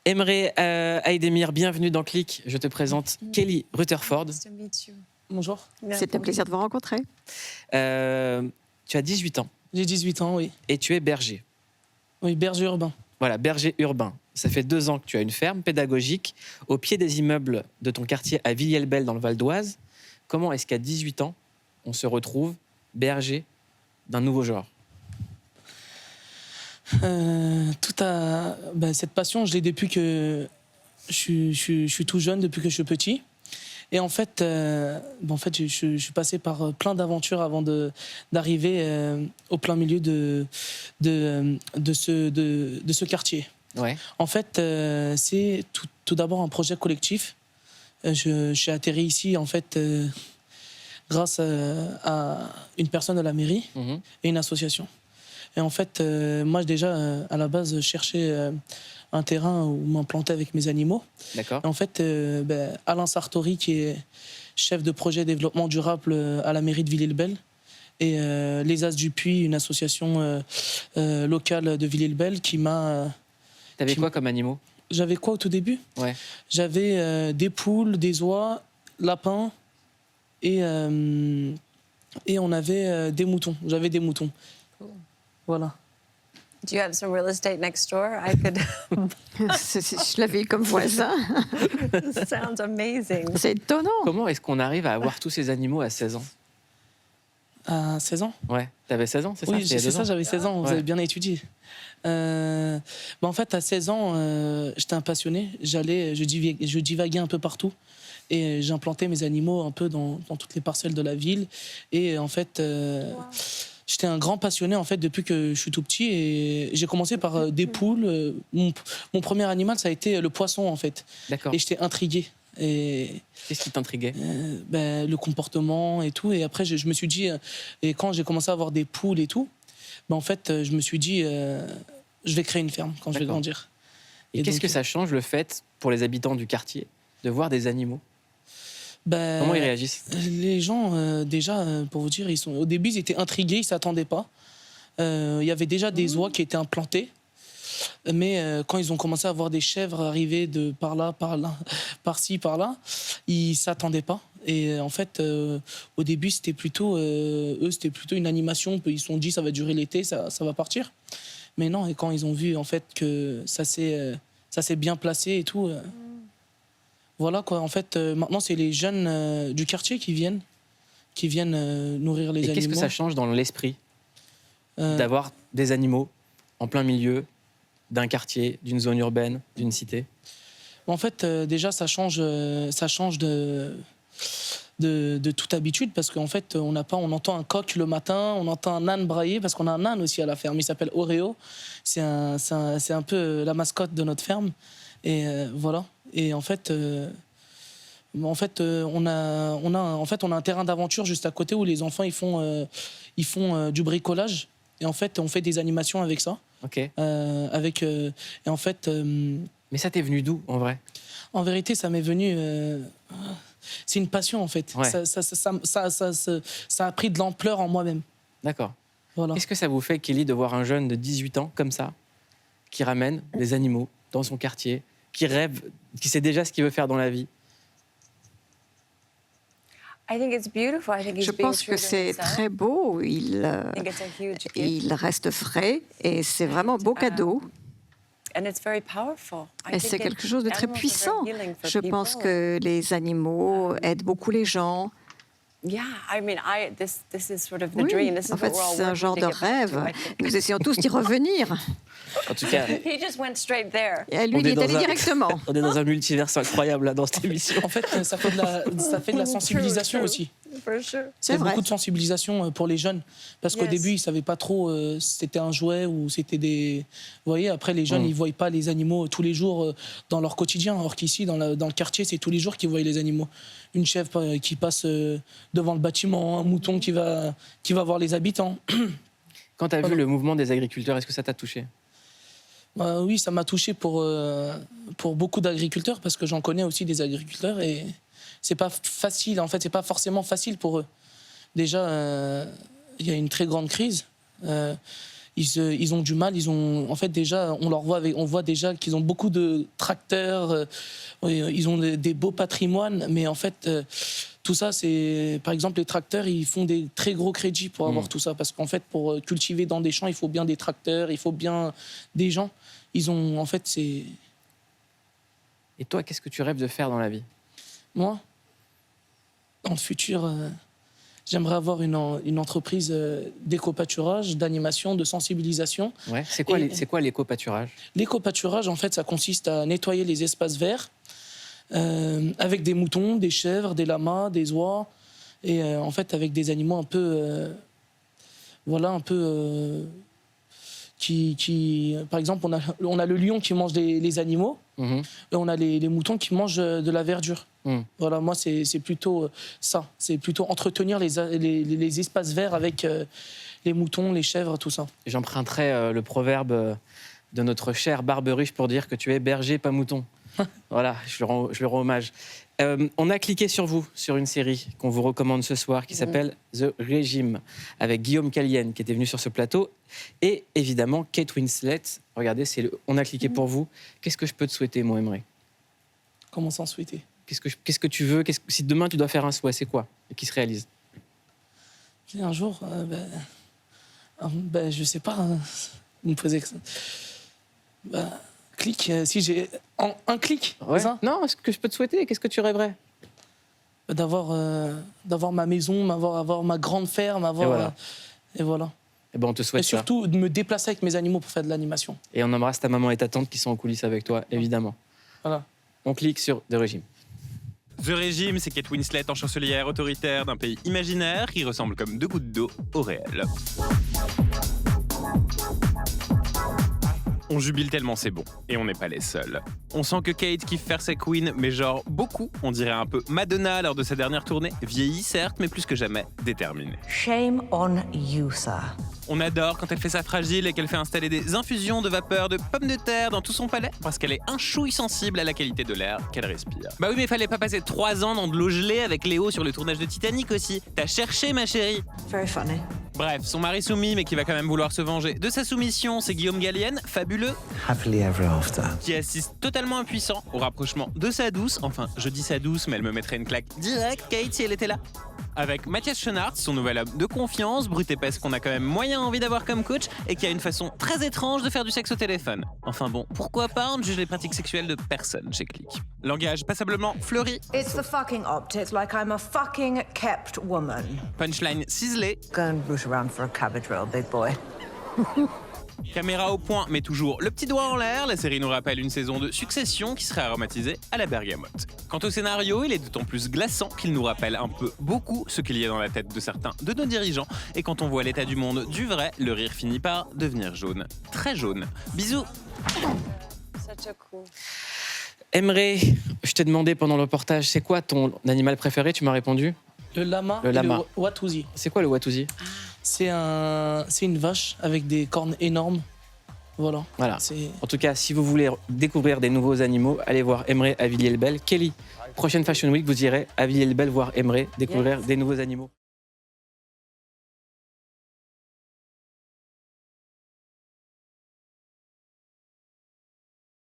Emre Aydemir, bienvenue dans Click. Je te présente Kelly Rutherford. Bonjour. C'est un plaisir de vous rencontrer. Tu as 18 ans. J'ai 18 ans, oui. Et tu es berger. Oui, berger urbain. Voilà, berger urbain. Ça fait 2 ans que tu as une ferme pédagogique au pied des immeubles de ton quartier à Villiers-le-Bel dans le Val d'Oise. Comment est-ce qu'à 18 ans, on se retrouve berger d'un nouveau genre? Cette passion, je l'ai depuis que je suis tout jeune, depuis que je suis petit. Et en fait, je suis passé par plein d'aventures avant d'arriver au plein milieu de ce quartier. Ouais. En fait, c'est tout d'abord un projet collectif. Je suis atterri ici, en fait, grâce à une personne de la mairie et une association. Et en fait, moi, déjà, à la base, je cherchais un terrain où m'implanter avec mes animaux. D'accord. Et en fait, Alain Sartori, qui est chef de projet développement durable à la mairie de Villiers-le-Bel, et les As du Puy, une association locale de Villiers-le-Bel, qui m'a... T'avais quoi comme animaux? J'avais quoi au tout début? Ouais. J'avais des poules, des oies, lapins, et on avait des moutons. J'avais des moutons. Cool. Voilà. Do you have some real estate next door? I could. Je l'avais eu comme voisin. Sounds amazing. C'est étonnant. Comment est-ce qu'on arrive à avoir tous ces animaux à 16 ans? À 16 ans? Ouais. T'avais 16 ans, c'est ça? Oui, c'est ça, j'avais 16 ans. Vous Ouais. avez bien étudié. En fait, à 16 ans, j'étais un passionné. Je divaguais un peu partout. Et j'implantais mes animaux un peu dans toutes les parcelles de la ville. Et en fait... J'étais un grand passionné en fait depuis que je suis tout petit et j'ai commencé par des poules. Mon premier animal, ça a été le poisson en fait. D'accord. Et j'étais intrigué. Et Qu'est-ce qui t'intriguait? le comportement et tout. Et après, je me suis dit, et quand j'ai commencé à avoir des poules et tout, en fait, je me suis dit, je vais créer une ferme quand je vais grandir. Et qu'est-ce donc, que ça change le fait pour les habitants du quartier de voir des animaux? Comment ils réagissent? Les gens, déjà, pour vous dire, au début, ils étaient intrigués, ils ne s'attendaient pas. Il y avait déjà des oies qui étaient implantées. Mais quand ils ont commencé à voir des chèvres arriver de par là, par-ci, par-là, ils ne s'attendaient pas. Et en fait, au début, c'était plutôt une animation. Ils se sont dit, ça va durer l'été, ça va partir. Mais non, et quand ils ont vu en fait, que ça s'est bien placé et tout... Voilà quoi, en fait, maintenant c'est les jeunes du quartier qui viennent nourrir les animaux. Et qu'est-ce que ça change dans l'esprit d'avoir des animaux en plein milieu d'un quartier, d'une zone urbaine, d'une cité? En fait, déjà ça change de toute habitude parce qu'en fait, on entend un coq le matin, on entend un âne brailler parce qu'on a un âne aussi à la ferme. Il s'appelle Oreo. C'est un peu la mascotte de notre ferme. Et voilà. Et en fait, on a un terrain d'aventure juste à côté où les enfants ils font du bricolage. Et en fait, on fait des animations avec ça. Ok. Et en fait. Mais ça t'est venu d'où en vrai? En vérité, ça m'est venu. C'est une passion en fait. Ouais. Ça a pris de l'ampleur en moi-même. D'accord. Voilà. Qu'est-ce que ça vous fait, Kelly, de voir un jeune de 18 ans comme ça, qui ramène des animaux dans son quartier, qui rêve, qui sait déjà ce qu'il veut faire dans la vie? Je pense que c'est très beau. Il reste frais et c'est vraiment un beau cadeau. Et c'est quelque chose de très puissant. Je pense que les animaux aident beaucoup les gens. Oui, en fait, c'est un genre de rêve. Nous essayons tous d'y revenir. En tout cas, Et lui, il est allé directement. on est dans un multivers incroyable là, dans cette émission. En fait, ça fait de la sensibilisation aussi. C'est vrai. beaucoup de sensibilisation pour les jeunes. Parce qu'au début, ils ne savaient pas trop si c'était un jouet ou c'était des... Vous voyez, après, les jeunes, ils ne voient pas les animaux tous les jours dans leur quotidien. Alors qu'ici, dans le quartier, c'est tous les jours qu'ils voient les animaux. Une chèvre qui passe devant le bâtiment, un mouton qui va voir les habitants. Quand tu as vu le mouvement des agriculteurs, est-ce que ça t'a touché? Oui, ça m'a touché pour beaucoup d'agriculteurs parce que j'en connais aussi des agriculteurs et c'est pas facile. En fait, c'est pas forcément facile pour eux. Déjà, il y a une très grande crise. ils ont du mal. En fait, déjà, on voit déjà qu'ils ont beaucoup de tracteurs. Ils ont des beaux patrimoines, mais en fait, tout ça, c'est, par exemple, les tracteurs, ils font des très gros crédits pour avoir tout ça, parce qu'en fait, pour cultiver dans des champs, il faut bien des tracteurs, il faut bien des gens. En fait, c'est. Et toi, qu'est-ce que tu rêves de faire dans la vie? Moi, dans le futur, j'aimerais avoir une entreprise d'éco-pâturage, d'animation, de sensibilisation. Ouais. C'est quoi l'éco-pâturage? L'éco-pâturage, en fait, ça consiste à nettoyer les espaces verts avec des moutons, des chèvres, des lamas, des oies, et en fait avec des animaux un peu, qui, par exemple, on a le lion qui mange les animaux, et on a les moutons qui mangent de la verdure. Voilà, moi c'est plutôt ça, c'est plutôt entretenir les espaces verts avec les moutons, les chèvres, tout ça. J'emprunterai le proverbe de notre cher Barberuche pour dire que tu es berger, pas mouton. Voilà, je lui rends hommage. On a cliqué sur vous, sur une série qu'on vous recommande ce soir qui s'appelle The Regime, avec Guillaume Calienne qui était venu sur ce plateau, et évidemment Kate Winslet. Regardez, on a cliqué pour vous. Qu'est-ce que je peux te souhaiter, moi, Emre? Comment sans souhaiter? Qu'est-ce que tu veux? Si demain tu dois faire un souhait, c'est quoi? Et qui se réalise? Un jour, je sais pas, vous me posez que ça. Clic, si j'ai un clic, Ouais. c'est ça? Non, ce que je peux te souhaiter, qu'est-ce que tu rêverais? D'avoir ma maison, avoir ma grande ferme, et voilà. Eh ben, on te souhaite Et surtout de me déplacer avec mes animaux pour faire de l'animation. Et on embrasse ta maman et ta tante qui sont en coulisses avec toi, évidemment. Voilà. On clique sur The Regime. The Regime, c'est Kate Winslet en chancelière autoritaire d'un pays imaginaire qui ressemble comme deux gouttes d'eau au réel. On jubile tellement c'est bon, et on n'est pas les seuls. On sent que Kate kiffe faire sa queen, mais genre beaucoup, on dirait un peu Madonna lors de sa dernière tournée, vieillie certes, mais plus que jamais déterminée. Shame on you, sir. On adore quand elle fait sa fragile et qu'elle fait installer des infusions de vapeur de pommes de terre dans tout son palais, parce qu'elle est un chouille sensible à la qualité de l'air qu'elle respire. Bah oui, mais fallait pas passer 3 ans dans de l'eau gelée avec Léo sur le tournage de Titanic aussi. T'as cherché, ma chérie. Very funny. Bref, son mari soumis, mais qui va quand même vouloir se venger de sa soumission, c'est Guillaume Gallienne, fabuleux, Happily ever after. qui assiste totalement impuissant au rapprochement de sa douce, enfin, je dis sa douce, mais elle me mettrait une claque directe, Kate, si elle était là. Avec Mathias Schoenaerts, son nouvel homme de confiance, brut épaisse qu'on a quand même moyen envie d'avoir comme coach, et qui a une façon très étrange de faire du sexe au téléphone. Enfin bon, pourquoi pas, on ne juge les pratiques sexuelles de personne chez Click. Langage passablement fleuri, It's the fucking optics, like I'm a fucking kept woman. punchline ciselée, Go and root around for a cabbage roll, big boy. caméra au point, mais toujours le petit doigt en l'air, la série nous rappelle une saison de Succession qui serait aromatisée à la bergamote. Quant au scénario, il est d'autant plus glaçant qu'il nous rappelle un peu beaucoup ce qu'il y a dans la tête de certains de nos dirigeants, et quand on voit l'état du monde du vrai, le rire finit par devenir jaune. Très jaune. Bisous. Such a cool. Emre, je t'ai demandé pendant le reportage, c'est quoi ton animal préféré? Tu m'as répondu. Le lama, Le et lama. le watusi. C'est quoi le Watusi? C'est une vache avec des cornes énormes. Voilà. Voilà. C'est En tout cas, si vous voulez découvrir des nouveaux animaux, allez voir Emre à Villiers-le-Bel. Kelly, prochaine Fashion Week, vous irez à Villiers-le-Bel voir Emre découvrir des nouveaux animaux.